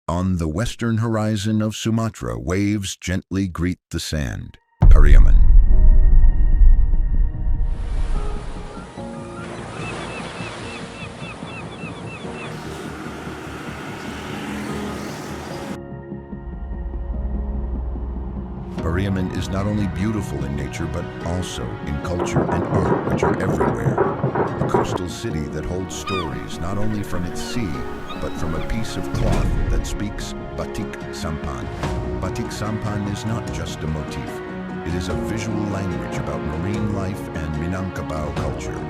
On the western horizon of Sumatra, waves gently greet the sand. Pariaman. Pariaman is not only beautiful in nature, but also in culture and art, which are everywhere. A coastal city that holds stories not only from its sea, but from a piece of cloth that speaks Batik Sampan. Batik Sampan is not just a motif. It is a visual language about marine life and Minangkabau culture.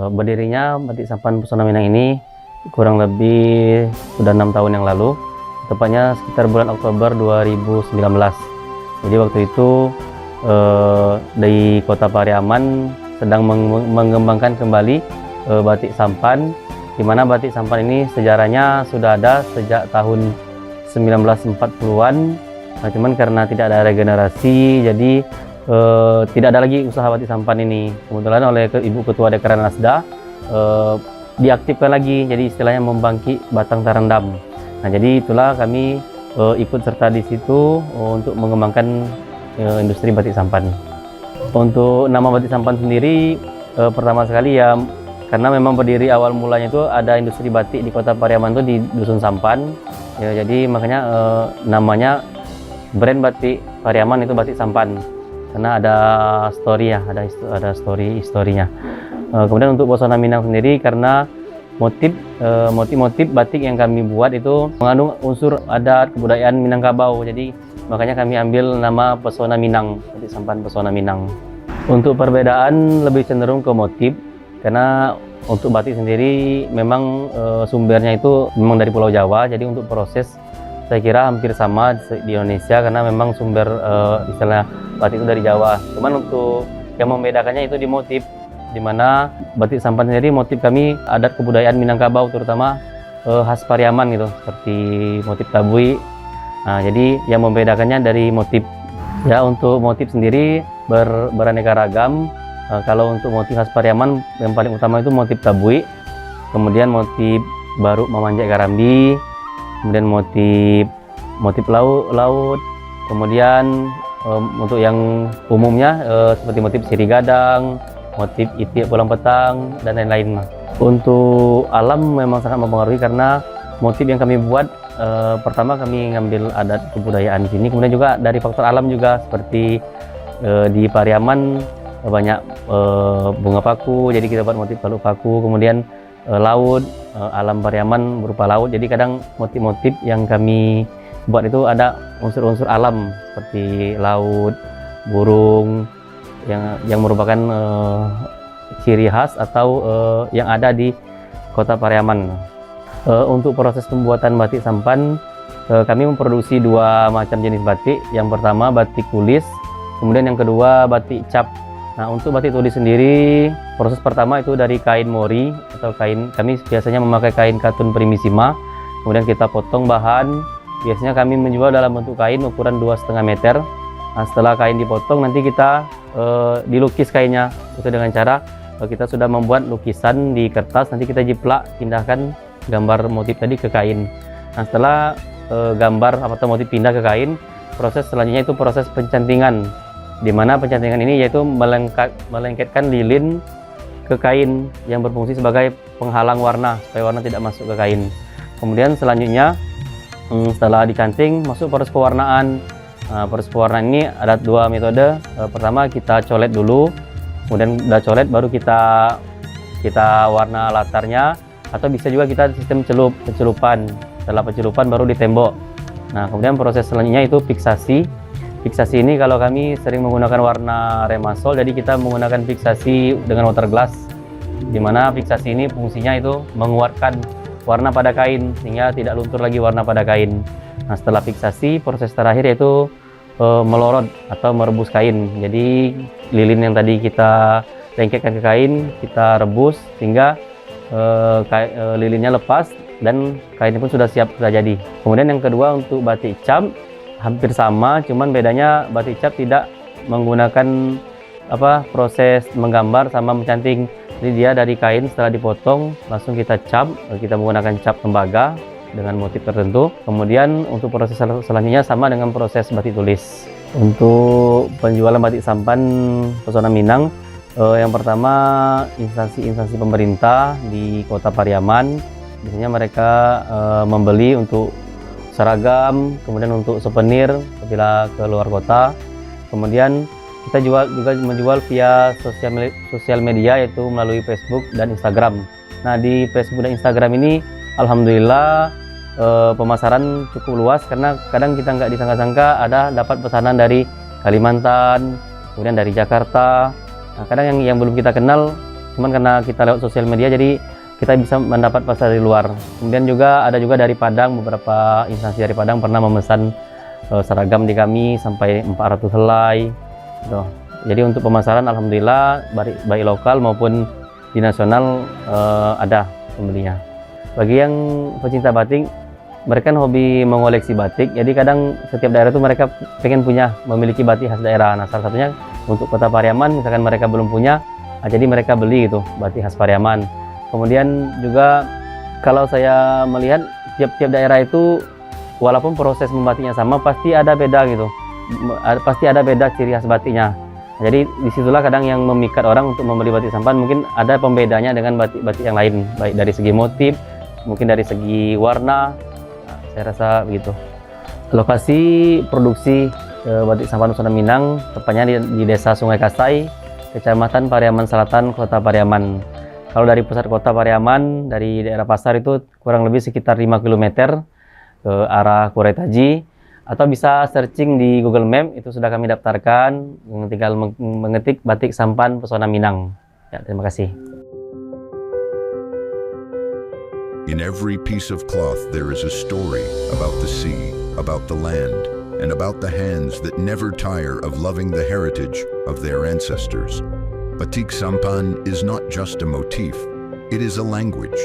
Berdirinya Batik Sampan Pesona Minang ini kurang lebih sudah 6 tahun yang lalu, tepatnya sekitar bulan Oktober 2019. Jadi waktu itu di Kota Pariaman sedang mengembangkan kembali Batik Sampan, di mana Batik Sampan ini sejarahnya sudah ada sejak tahun 1940-an. Nah, cuman karena tidak ada regenerasi, jadi tidak ada lagi usaha Batik Sampan ini. Kebetulan oleh Ibu Ketua Dekran Nasda diaktifkan lagi, jadi istilahnya membangkit batang terendam. Nah, jadi itulah kami ikut serta di situ untuk mengembangkan industri Batik Sampan. Untuk nama Batik Sampan sendiri, pertama sekali ya karena memang berdiri awal mulanya itu ada industri batik di Kota Pariaman itu di Dusun Sampan. Ya, jadi makanya namanya brand Batik Pariaman itu Batik Sampan. Karena ada story ya, ada historinya. Kemudian untuk Pesona Minang sendiri, karena motif batik yang kami buat itu mengandung unsur adat kebudayaan Minangkabau. Jadi makanya kami ambil nama Pesona Minang, Batik Sampan Pesona Minang. Untuk perbedaan lebih cenderung ke motif, karena untuk batik sendiri memang sumbernya itu memang dari Pulau Jawa. Jadi untuk proses saya kira hampir sama di Indonesia, karena memang sumber istilah batik itu dari Jawa. Cuman untuk yang membedakannya itu di motif, di mana Batik Sampan sendiri motif kami adat kebudayaan Minangkabau, terutama khas Pariaman gitu, seperti motif tabui. Nah, jadi yang membedakannya dari motif. Ya, untuk motif sendiri beraneka ragam. Kalau untuk motif khas Pariaman yang paling utama itu motif tabui, kemudian motif baruk memanjat karambi, kemudian motif laut, kemudian untuk yang umumnya seperti motif sirih gadang, motif itik pulang petang, dan lain-lain. Untuk alam memang sangat mempengaruhi, karena motif yang kami buat pertama kami ngambil adat kebudayaan di sini, kemudian juga dari faktor alam juga, seperti di Pariaman banyak bunga paku, jadi kita buat motif baluk paku, kemudian laut, alam Pariaman berupa laut, jadi kadang motif-motif yang kami buat itu ada unsur-unsur alam seperti laut, burung yang merupakan ciri khas atau yang ada di Kota Pariaman. Untuk proses pembuatan Batik Sampan, kami memproduksi 2 macam jenis batik. Yang pertama batik tulis, kemudian yang kedua batik cap. Nah, untuk batik tulis sendiri, proses pertama itu dari kain mori atau kain, kami biasanya memakai kain katun primissima, kemudian kita potong bahan. Biasanya kami menjual dalam bentuk kain ukuran 2,5 meter. Nah, setelah kain dipotong, nanti kita dilukis kainnya. Itu dengan cara kita sudah membuat lukisan di kertas, nanti kita jiplak, pindahkan gambar motif tadi ke kain. Nah, setelah gambar atau motif pindah ke kain, proses selanjutnya itu proses pencantingan, di mana pencantingan ini yaitu melengketkan lilin ke kain yang berfungsi sebagai penghalang warna, supaya warna tidak masuk ke kain. Kemudian selanjutnya setelah dicanting, masuk proses pewarnaan. Proses pewarnaan ini ada 2 metode. Pertama kita colet dulu, kemudian udah colet baru kita warna latarnya, atau bisa juga kita sistem pencelupan. Setelah pencelupan baru ditembok. Nah, kemudian proses selanjutnya itu fiksasi. Fiksasi ini kalau kami sering menggunakan warna remasol, jadi kita menggunakan fiksasi dengan water glass, di mana fiksasi ini fungsinya itu menguatkan warna pada kain sehingga tidak luntur lagi warna pada kain. Nah, setelah fiksasi, proses terakhir yaitu melorot atau merebus kain. Jadi lilin yang tadi kita lengketkan ke kain, kita rebus sehingga lilinnya lepas dan kainnya pun sudah siap, sudah jadi. Kemudian yang kedua untuk batik cap hampir sama, cuman bedanya batik cap tidak menggunakan proses menggambar sama mencanting. Jadi dia dari kain setelah dipotong langsung kita cap, kita menggunakan cap tembaga dengan motif tertentu. Kemudian untuk proses selanjutnya sama dengan proses batik tulis. Untuk penjualan batik sampan Pesona Minang, yang pertama instansi-instansi pemerintah di Kota Pariaman, biasanya mereka membeli untuk seragam, kemudian untuk souvenir apabila ke luar kota. Kemudian kita juga menjual via sosial media, yaitu melalui Facebook dan Instagram. Nah, di Facebook dan Instagram ini alhamdulillah pemasaran cukup luas, karena kadang kita nggak disangka-sangka ada dapat pesanan dari Kalimantan, kemudian dari Jakarta. Nah, kadang yang belum kita kenal, cuman karena kita lewat sosial media jadi kita bisa mendapat pasar dari luar. Kemudian juga ada dari Padang, beberapa instansi dari Padang pernah memesan seragam di kami sampai 400 helai. Gitu. Jadi untuk pemasaran alhamdulillah baik lokal maupun di nasional ada pembelinya. Bagi yang pecinta batik, mereka kan hobi mengoleksi batik. Jadi kadang setiap daerah itu mereka pengen memiliki batik khas daerah. Nah, salah satunya untuk Kota Pariaman, misalkan mereka belum punya, jadi mereka beli gitu batik khas Pariaman. Kemudian juga kalau saya melihat tiap-tiap daerah itu walaupun proses membatiknya sama, pasti ada beda gitu. Pasti ada beda ciri khas batiknya. Jadi disitulah kadang yang memikat orang untuk membeli batik sampan. Mungkin ada pembedanya dengan batik-batik yang lain, baik dari segi motif, mungkin dari segi warna. Nah, saya rasa begitu. Lokasi produksi batik sampan Pesona Minang tepatnya di Desa Sungai Kasai, Kecamatan Pariaman Selatan, Kota Pariaman. Kalau dari pusat Kota Pariaman, dari daerah pasar itu kurang lebih sekitar 5 km ke arah Kuretaji. Atau bisa searching di Google Map, itu sudah kami daftarkan, tinggal mengetik batik sampan Pesona Minang. Ya, terima kasih. In every piece of cloth there is a story about the sea, about the land, and about the hands that never tire of loving the heritage of their ancestors. Batik sampan is not just a motif, it is a language,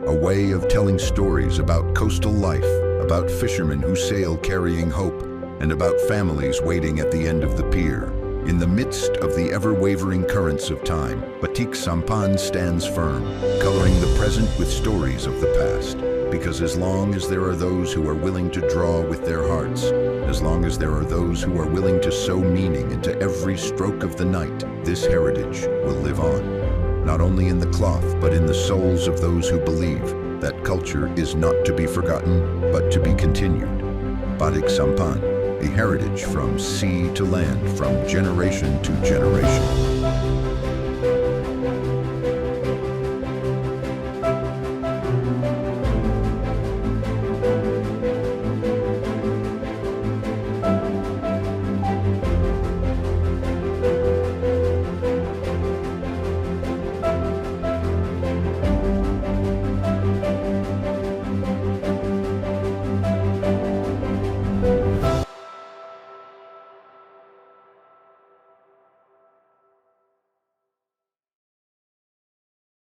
a way of telling stories about coastal life, about fishermen who sail carrying hope, and about families waiting at the end of the pier. In the midst of the ever-wavering currents of time, Batik Sampan stands firm, coloring the present with stories of the past. Because as long as there are those who are willing to draw with their hearts, as long as there are those who are willing to sow meaning into every stroke of the night, this heritage will live on. Not only in the cloth, but in the souls of those who believe that culture is not to be forgotten, but to be continued. Batik Sampan, a heritage from sea to land, from generation to generation.